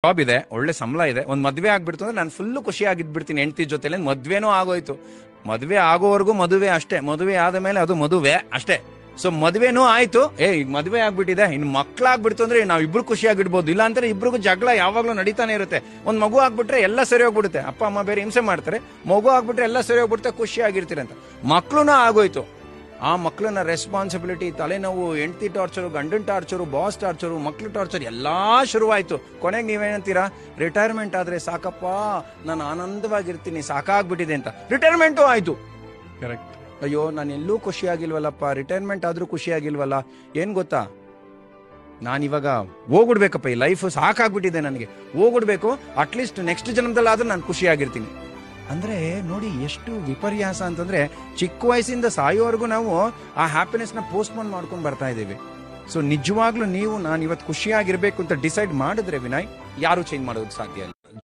Job ಇದೆ, ಒಳ್ಳೆ ಸಂಬಳ ಇದೆ, ಒಂದ್ ಮದ್ವೆ ಆಗ್ಬಿಡ್ತು ಅಂದ್ರೆ ನಾನು ಫುಲ್ ಖುಷಿಯಾಗಿದ್ಬಿಡ್ತೀನಿ ಹೆಂಡತಿ ಜೊತೆಲಿ. ಮದ್ವೆನೂ ಆಗೋಯ್ತು, ಮದ್ವೆ ಆಗೋವರೆಗೂ ಮದುವೆ ಅಷ್ಟೇ, ಮದುವೆ ಆದ ಮೇಲೆ ಅದು ಮದುವೆ ಅಷ್ಟೇ. ಸೊ ಮದ್ವೆನೂ ಆಯ್ತು, ಈಗ ಮದ್ವೆ ಆಗ್ಬಿಟ್ಟಿದೆ, ಇನ್ನು ಮಕ್ಳಾಗ್ಬಿಡ್ತು ಅಂದ್ರೆ ನಾವ್ ಇಬ್ರು ಖುಷಿಯಾಗಿಡ್ಬೋದು. ಇಲ್ಲ ಅಂದ್ರೆ ಇಬ್ರಿಗೂ ಜಗಳ ಯಾವಾಗ್ಲೂ ನಡೀತಾನೆ ಇರುತ್ತೆ. ಒಂದ್ ಮಗು ಆಗ್ಬಿಟ್ರೆ ಎಲ್ಲ ಸರಿ ಹೋಗ್ಬಿಡುತ್ತೆ, ಅಪ್ಪ ಅಮ್ಮ ಬೇರೆ ಹಿಂಸೆ ಮಾಡ್ತಾರೆ, ಮಗು ಆಗ್ಬಿಟ್ರೆ ಎಲ್ಲ ಸರಿ ಹೋಗ್ಬಿಡುತ್ತೆ, ಖುಷಿಯಾಗಿರ್ತೀರ ಅಂತ. ಮಕ್ಳುನ ಆಗೋಯ್ತು, ಆ ಮಕ್ಳನ್ನ ರೆಸ್ಪಾನ್ಸಿಬಿಲಿಟಿ, ತಲೆನೋವು, ಹೆಂಡತಿ ಟಾರ್ಚರು, ಗಂಡನ್ ಟಾರ್ಚರು, ಬಾಸ್ ಟಾರ್ಚರು, ಮಕ್ಳು ಟಾರ್ಚರ್ ಎಲ್ಲಾ ಶುರುವಾಯ್ತು. ಕೊನೆಗೆ ನೀವೇನಂತೀರಾ, ರಿಟೈರ್ಮೆಂಟ್ ಆದ್ರೆ ಸಾಕಪ್ಪ, ನಾನು ಆನಂದವಾಗಿರ್ತೀನಿ, ಸಾಕಾಗ್ಬಿಟ್ಟಿದೆ ಅಂತ. ರಿಟೈರ್ಮೆಂಟು ಆಯ್ತು. ಕರೆಕ್ಟ್. ಅಯ್ಯೋ ನಾನು ಎಲ್ಲೂ ಖುಷಿಯಾಗಿಲ್ವಲ್ಲಪ್ಪ, ರಿಟೈರ್ಮೆಂಟ್ ಆದ್ರೂ ಖುಷಿಯಾಗಿಲ್ವಲ್ಲ. ಏನ್ ಗೊತ್ತಾ, ನಾನಿವಾಗ ಹೋಗ್ಬಿಡ್ಬೇಕಪ್ಪ, ಈ ಲೈಫ್ ಸಾಕಾಗ್ಬಿಟ್ಟಿದೆ ನನಗೆ, ಹೋಗ್ಬಿಡ್ಬೇಕು, ಅಟ್ಲೀಸ್ಟ್ ನೆಕ್ಸ್ಟ್ ಜನ್ಮದಲ್ಲಾದ್ರೂ ನಾನು ಖುಷಿಯಾಗಿರ್ತೀನಿ ಅಂದ್ರೆ. ನೋಡಿ ಎಷ್ಟು ವಿಪರ್ಯಾಸ ಅಂತಂದ್ರೆ, ಚಿಕ್ಕ ವಯಸ್ಸಿಂದ ಸಾಯೋವರೆಗೂ ನಾವು ಆ ಹ್ಯಾಪಿನೆಸ್ ನ ಪೋಸ್ಟ್ಪೋನ್ ಮಾಡ್ಕೊಂಡು ಬರ್ತಾ ಇದ್ದೀವಿ. ಸೊ ನಿಜವಾಗ್ಲೂ ನೀವು ನಾನು ಇವತ್ತು ಖುಷಿಯಾಗಿರ್ಬೇಕು ಅಂತ ಡಿಸೈಡ್ ಮಾಡಿದ್ರೆ ವಿನಯ್, ಯಾರು ಚೇಂಜ್ ಮಾಡೋದಕ್ಕೆ ಸಾಧ್ಯ ಇಲ್ಲ.